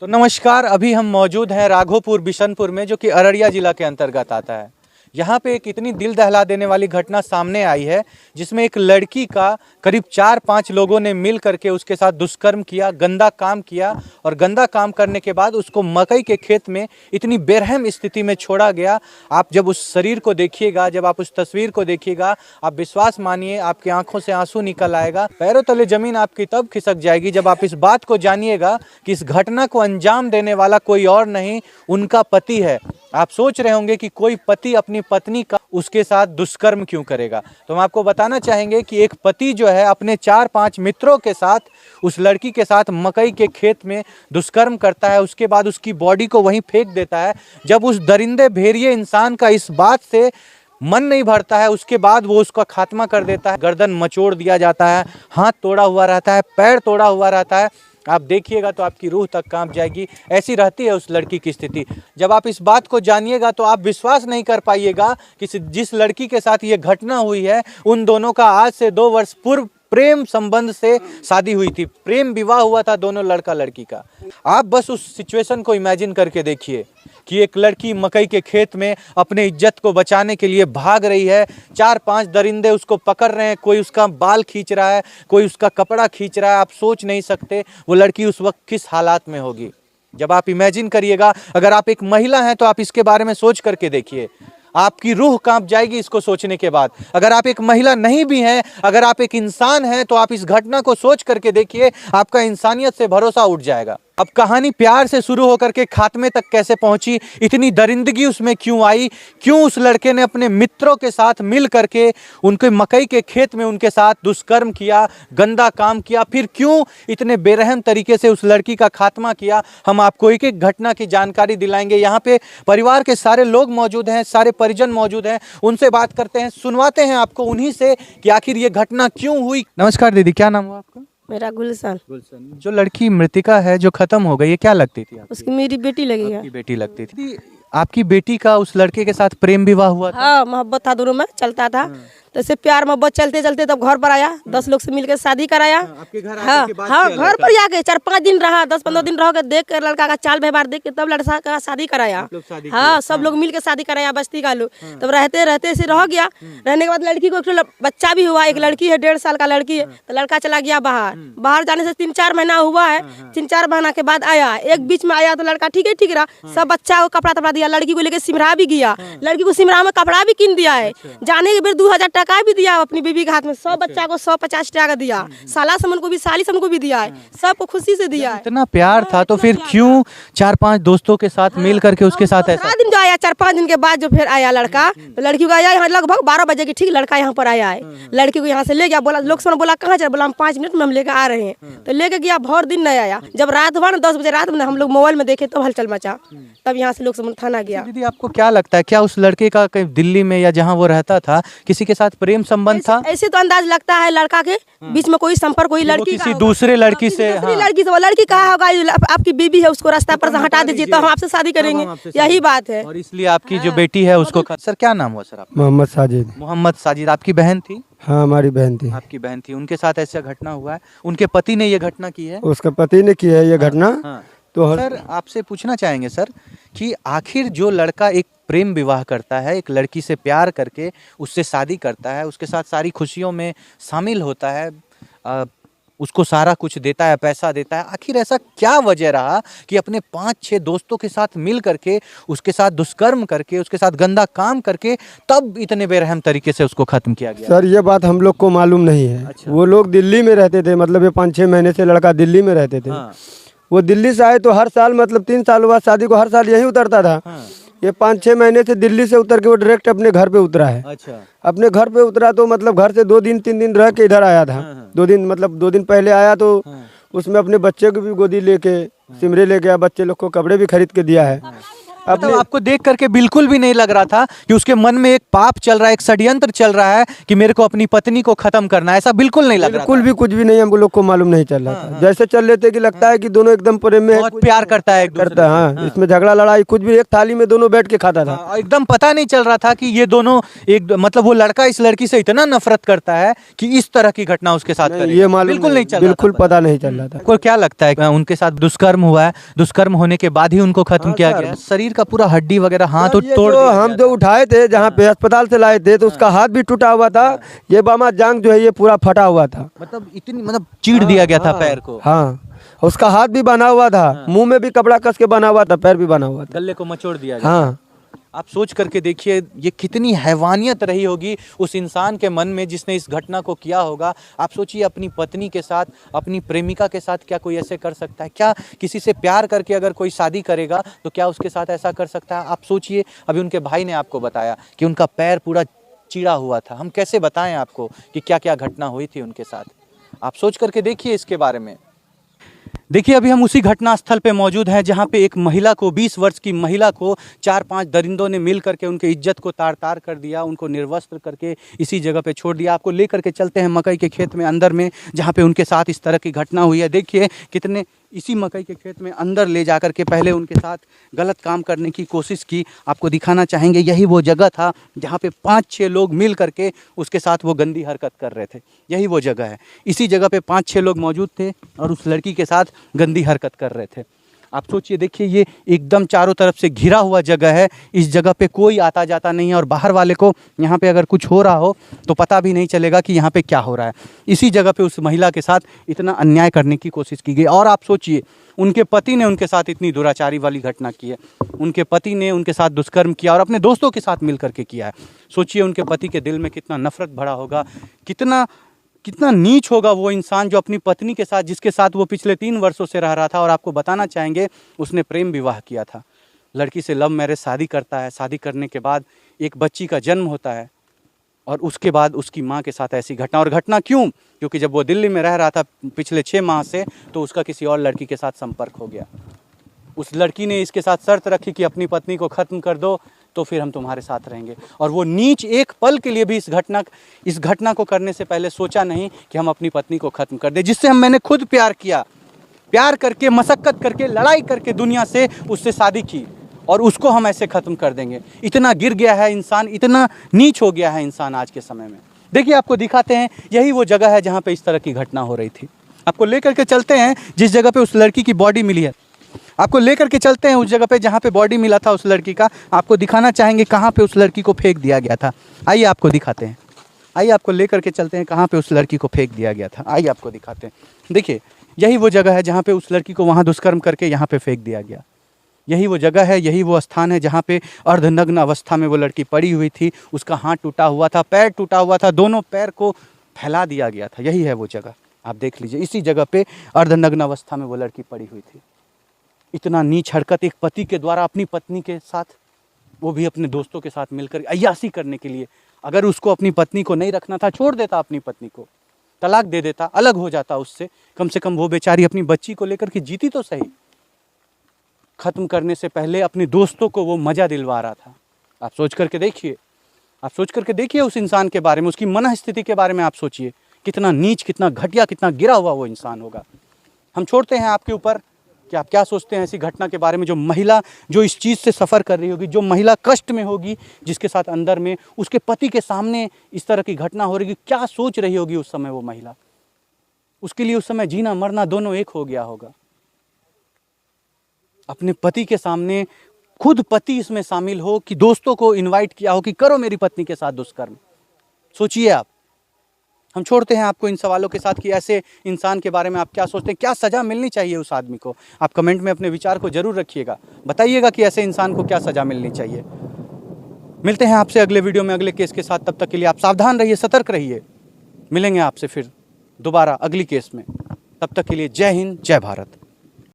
तो नमस्कार, अभी हम मौजूद हैं राघोपुर बिशनपुर में, जो कि अररिया जिला के अंतर्गत आता है। यहाँ पे एक इतनी दिल दहला देने वाली घटना सामने आई है, जिसमें एक लड़की का करीब 4-5 लोगों ने मिल करके उसके साथ दुष्कर्म किया, गंदा काम किया। और गंदा काम करने के बाद उसको मकई के खेत में इतनी बेरहम स्थिति में छोड़ा गया। आप जब उस शरीर को देखिएगा, जब आप उस तस्वीर को देखिएगा, आप विश्वास मानिए आपकी आंखों से आंसू निकल आएगा, पैरों तले जमीन आपकी तब खिसक जाएगी जब आप इस बात को जानिएगा कि इस घटना को अंजाम देने वाला कोई और नहीं, उनका पति है। आप सोच रहे होंगे कि कोई पति अपनी पत्नी का उसके साथ दुष्कर्म क्यों करेगा। तो हम आपको बताना चाहेंगे कि एक पति जो है अपने 4-5 मित्रों के साथ उस लड़की के साथ मकई के खेत में दुष्कर्म करता है, उसके बाद उसकी बॉडी को वहीं फेंक देता है। जब उस दरिंदे भेड़िए इंसान का इस बात से मन नहीं भरता है, उसके बाद वो उसका खात्मा कर देता है। गर्दन मचोड़ दिया जाता है, हाथ तोड़ा हुआ रहता है, पैर तोड़ा हुआ रहता है। आप देखिएगा तो आपकी रूह तक कांप जाएगी। ऐसी रहती है उस लड़की की स्थिति। जब आप इस बात को जानिएगा तो आप विश्वास नहीं कर पाइएगा कि जिस लड़की के साथ ये घटना हुई है, उन दोनों का आज से 2 वर्ष पूर्व प्रेम संबंध से शादी हुई थी, प्रेम विवाह हुआ था दोनों लड़का लड़की का। आप बस उस सिचुएशन को इमेजिन करके देखिए कि एक लड़की मकई के खेत में अपने इज्जत को बचाने के लिए भाग रही है, 4-5 दरिंदे उसको पकड़ रहे हैं, कोई उसका बाल खींच रहा है, कोई उसका कपड़ा खींच रहा है। आप सोच नहीं सकते वो लड़की उस वक्त किस हालात में होगी। जब आप इमेजिन करिएगा, अगर आप एक महिला हैं तो आप इसके बारे में सोच करके देखिए, आपकी रूह कांप जाएगी इसको सोचने के बाद। अगर आप एक महिला नहीं भी हैं, अगर आप एक इंसान हैं, तो आप इस घटना को सोच करके देखिए, आपका इंसानियत से भरोसा उठ जाएगा। अब कहानी प्यार से शुरू होकर के खात्मे तक कैसे पहुंची, इतनी दरिंदगी उसमें क्यों आई, क्यों उस लड़के ने अपने मित्रों के साथ मिल करके उनके मकई के खेत में उनके साथ दुष्कर्म किया, गंदा काम किया, फिर क्यों इतने बेरहम तरीके से उस लड़की का खात्मा किया, हम आपको एक एक घटना की जानकारी दिलाएंगे। यहाँ पे परिवार के सारे लोग मौजूद हैं, सारे परिजन मौजूद हैं, उनसे बात करते हैं, सुनवाते हैं आपको उन्हीं से कि आखिर ये घटना क्यों हुई। नमस्कार दीदी, क्या नाम हुआ आपका? मेरा गुलशन। जो लड़की मृतिका है जो खत्म हो गई, ये क्या लगती थी आपकी? उसकी मेरी बेटी लगी है। आपकी बेटी लगती थी। आपकी बेटी का उस लड़के के साथ प्रेम विवाह हुआ था? हाँ, मोहब्बत था, दोनों में चलता था। तो ऐसे प्यार मोहब्बत चलते चलते तब घर पर आया, 10 लोग से मिलकर शादी कराया। आपके घर हाँ आने के बाद हाँ, क्या घर पर आके 4-5 दिन रहा, 10-15 दिन रह के देख कर लड़का का चाल व्यवहार देख के तब लड़का का शादी कराया। हाँ, सब लोग मिल के शादी कराया, बस्ती का लोग। तब रहते रहते ऐसे रह गया। रहने के बाद लड़की को एक बच्चा भी हुआ, एक लड़की है, 1.5 साल का लड़की है। तो लड़का चला गया बाहर। बाहर जाने से 3-4 महीना हुआ है। 3-4 महीना के बाद आया, एक बीच में आया तो लड़का ठीक रहा। सब बच्चा को कपड़ा तपड़ा दिया, लड़की को लेकर सिमरा भी गया। लड़की को सिमरा में कपड़ा भी किन दिया है। जाने के फिर 2000 टका भी दिया अपनी बीबी के हाथ में। 100 बच्चा को 150 टका दिया, साला समन को भी, साली समन को भी दिया है, सबको खुशी से दिया है। इतना प्यार था तो फिर क्यों 4-5 दोस्तों के साथ मिल करके उसके साथ ऐसा? 7 दिन जो आया, 4-5 दिन के बाद जो फिर आया लड़का, तो लड़की को आया यहाँ लगभग 12 बजे की, ठीक लड़का यहाँ पर आया है। लड़की को यहाँ से ले गया, बोला लोग समन बोला कहाँ चल, बोला हम 5 मिनट में हम लेकर आ रहे हैं। तो लेके गया, भर दिन नहीं आया। जब रात हुआ ना 10 बजे रात में, हम लोग मोबाइल में देखे तो हलचल मचा, तब यहाँ से लोग समन थाना गया। दीदी आपको क्या लगता है, क्या उस लड़के का कहीं दिल्ली में या जहाँ वो रहता था किसी के साथ प्रेम संबंध था? ऐसे तो अंदाज लगता है लड़का के बीच में कोई संपर्क, कोई लड़की किसी दूसरे लड़की से? दूसरी लड़की से। वो लड़की कहा होगा आपकी बीबी है, उसको रास्ता पर से हटा दीजिए तो हम आपसे शादी करेंगे, यही बात है। और इसलिए आपकी जो बेटी है उसको सर क्या नाम हुआ सर आपका? मोहम्मद साजिद। मोहम्मद साजिद। आपकी बहन थी? हाँ, हमारी बहन थी। आपकी बहन थी, उनके साथ ऐसा घटना हुआ है, उनके पति ने ये घटना की है? उसके पति ने की है ये घटना। हाँ। तो सर आपसे पूछना चाहेंगे सर कि आखिर जो लड़का एक प्रेम विवाह करता है, एक लड़की से प्यार करके उससे शादी करता है, उसके साथ सारी खुशियों में शामिल होता है, उसको सारा कुछ देता है, पैसा देता है, आखिर ऐसा क्या वजह रहा कि अपने 5-6 दोस्तों के साथ मिल करके उसके साथ दुष्कर्म करके, उसके साथ गंदा काम करके तब इतने बेरहम तरीके से उसको खत्म किया गया? सर ये बात हम लोग को मालूम नहीं है। अच्छा। वो लोग दिल्ली में रहते थे, मतलब ये 5-6 महीने से लड़का दिल्ली में रहते थे। हाँ। वो दिल्ली से आए तो हर साल, मतलब 3 साल बाद शादी को हर साल यही उतरता था। हाँ। ये 5-6 महीने से दिल्ली से उतर के वो डायरेक्ट अपने घर पे उतरा है। अच्छा। अपने घर पे उतरा तो मतलब घर से 2 दिन 3 दिन रह के इधर आया था। 2 दिन, मतलब 2 दिन पहले आया तो उसमें अपने बच्चे को भी गोदी लेके सिमरे ले गया, बच्चे लोग को कपड़े भी खरीद के दिया है। मतलब आपको देख करके बिल्कुल भी नहीं लग रहा था कि उसके मन में एक पाप चल रहा है, एक षड्यंत्र चल रहा है कि मेरे को अपनी पत्नी को खत्म करना है, ऐसा बिल्कुल नहीं लग रहा बिल्कुल भी कुछ भी नहीं, हम लोग को मालूम नहीं चल रहा था। जैसे चल लेते कि लगता है कि दोनों एकदम प्रेम में बहुत प्यार करता है एक दूसरे करता है। हाँ, इसमें झगड़ा लड़ाई कुछ भी, एक थाली में दोनों बैठ के खाता था। हाँ, एकदम पता नहीं चल रहा था कि ये दोनों एक मतलब वो लड़का इस लड़की से इतना नफरत करता है कि इस तरह की घटना उसके साथ करेगा। ये मालूम बिल्कुल नहीं चल रहा बिल्कुल था। पता नहीं चल रहा था। आपको क्या लगता है उनके साथ दुष्कर्म हुआ है, दुष्कर्म होने के बाद ही उनको खत्म किया सर। गया? शरीर का पूरा हड्डी वगैरह हाथ ये तोड़ जो दिया हम गया जो उठाए थे जहाँ पे अस्पताल से लाए थे तो उसका हाथ भी टूटा हुआ था। ये बामा जांग जो है ये पूरा फटा हुआ था। मतलब इतनी मतलब चीड़ दिया गया था पैर को। हाँ, उसका हाथ भी बना हुआ था, मुंह में भी कपड़ा कस के बना हुआ था, पैर भी बना हुआ था। गले को मचोड़ दिया गया। हाँ, आप सोच करके देखिए ये कितनी हैवानियत रही होगी उस इंसान के मन में जिसने इस घटना को किया होगा। आप सोचिए अपनी पत्नी के साथ, अपनी प्रेमिका के साथ क्या कोई ऐसे कर सकता है? क्या किसी से प्यार करके अगर कोई शादी करेगा तो क्या उसके साथ ऐसा कर सकता है? आप सोचिए, अभी उनके भाई ने आपको बताया कि उनका पैर पूरा चिड़ा हुआ था। हम कैसे बताएं आपको कि क्या क्या घटना हुई थी उनके साथ? आप सोच करके देखिए इसके बारे में। देखिए अभी हम उसी घटना स्थल पे मौजूद हैं जहां पे एक महिला को, 20 वर्ष की महिला को 4-5 दरिंदों ने मिल करके उनके इज्जत को तार तार कर दिया, उनको निर्वस्त्र करके इसी जगह पे छोड़ दिया। आपको लेकर के चलते हैं मकई के खेत में अंदर में जहां पे उनके साथ इस तरह की घटना हुई है। देखिए कितने इसी मकई के खेत में अंदर ले जा करके पहले उनके साथ गलत काम करने की कोशिश की। आपको दिखाना चाहेंगे, यही वो जगह था जहाँ पे 5-6 लोग मिल करके उसके साथ वो गंदी हरकत कर रहे थे। यही वो जगह है, इसी जगह पे 5-6 लोग मौजूद थे और उस लड़की के साथ गंदी हरकत कर रहे थे। आप सोचिए, देखिए ये एकदम चारों तरफ से घिरा हुआ जगह है। इस जगह पे कोई आता जाता नहीं है और बाहर वाले को यहाँ पे अगर कुछ हो रहा हो तो पता भी नहीं चलेगा कि यहाँ पे क्या हो रहा है। इसी जगह पे उस महिला के साथ इतना अन्याय करने की कोशिश की गई। और आप सोचिए उनके पति ने उनके साथ इतनी दुराचारी वाली घटना की है। उनके पति ने उनके साथ दुष्कर्म किया और अपने दोस्तों के साथ मिल करके किया है। सोचिए उनके पति के दिल में कितना नफरत भरा होगा, कितना नीच होगा वो इंसान जो अपनी पत्नी के साथ, जिसके साथ वो पिछले 3 वर्षों से रह रहा था। और आपको बताना चाहेंगे उसने प्रेम विवाह किया था, लड़की से लव मैरिज शादी करता है। शादी करने के बाद एक बच्ची का जन्म होता है और उसके बाद उसकी माँ के साथ ऐसी घटना। और घटना क्यों? क्योंकि जब वो दिल्ली में रह रहा था पिछले 6 माह से तो उसका किसी और लड़की के साथ संपर्क हो गया। उस लड़की ने इसके साथ शर्त रखी कि अपनी पत्नी को ख़त्म कर दो तो फिर हम तुम्हारे साथ रहेंगे। और वो नीच एक पल के लिए भी इस घटना को करने से पहले सोचा नहीं कि हम अपनी पत्नी को ख़त्म कर दें, जिससे मैंने खुद प्यार किया, प्यार करके, मशक्क़त करके, लड़ाई करके दुनिया से उससे शादी की और उसको हम ऐसे ख़त्म कर देंगे। इतना गिर गया है इंसान, इतना नीच हो गया है इंसान आज के समय में। देखिए आपको दिखाते हैं, यही वो जगह है जहाँ पे इस तरह की घटना हो रही थी। आपको लेकर के चलते हैं जिस जगह पे उस लड़की की बॉडी मिली है। आपको लेकर के चलते हैं उस जगह पे जहाँ पे बॉडी मिला था उस लड़की का। आपको दिखाना चाहेंगे कहाँ पे उस लड़की को फेंक दिया गया था। आइए आपको दिखाते हैं, आइए आपको लेकर के चलते हैं कहाँ पे उस लड़की को फेंक दिया गया था। आइए आपको दिखाते हैं। देखिए यही वो जगह है जहाँ पे उस लड़की को वहाँ दुष्कर्म करके यहाँ पे फेंक दिया गया। यही वो जगह है, यही वो स्थान है जहाँ पे अर्धनग्न अवस्था में वो लड़की पड़ी हुई थी। उसका हाथ टूटा हुआ था, पैर टूटा हुआ था, दोनों पैर को फैला दिया गया था। यही है वो जगह, आप देख लीजिए। इसी जगह पे अर्धनग्न अवस्था में वो लड़की पड़ी हुई थी। इतना नीच हरकत एक पति के द्वारा अपनी पत्नी के साथ, वो भी अपने दोस्तों के साथ मिलकर अय्याशी करने के लिए। अगर उसको अपनी पत्नी को नहीं रखना था, छोड़ देता अपनी पत्नी को, तलाक दे देता, अलग हो जाता उससे। कम से कम वो बेचारी अपनी बच्ची को लेकर के जीती तो सही। खत्म करने से पहले अपने दोस्तों को वो मजा दिलवा रहा था। आप सोच करके देखिए, आप सोच करके देखिए उस इंसान के बारे में, उसकी मन स्थिति के बारे में आप सोचिए। कितना नीच, कितना घटिया, कितना गिरा हुआ वो इंसान होगा। हम छोड़ते हैं आपके ऊपर कि आप क्या सोचते हैं ऐसी घटना के बारे में। जो महिला जो इस चीज़ से सफ़र कर रही होगी, जो महिला कष्ट में होगी, जिसके साथ अंदर में उसके पति के सामने इस तरह की घटना हो रही है, क्या सोच रही होगी उस समय वो महिला। उसके लिए उस समय जीना मरना दोनों एक हो गया होगा। अपने पति के सामने खुद पति इसमें शामिल हो कि दोस्तों को इनवाइट किया हो कि करो मेरी पत्नी के साथ दुष्कर्म। सोचिए आप। हम छोड़ते हैं आपको इन सवालों के साथ कि ऐसे इंसान के बारे में आप क्या सोचते हैं, क्या सज़ा मिलनी चाहिए उस आदमी को। आप कमेंट में अपने विचार को जरूर रखिएगा, बताइएगा कि ऐसे इंसान को क्या सज़ा मिलनी चाहिए। मिलते हैं आपसे अगले वीडियो में अगले केस के साथ। तब तक के लिए आप सावधान रहिए, सतर्क रहिए। मिलेंगे आपसे फिर दोबारा अगली केस में। तब तक के लिए जय हिंद, जय भारत।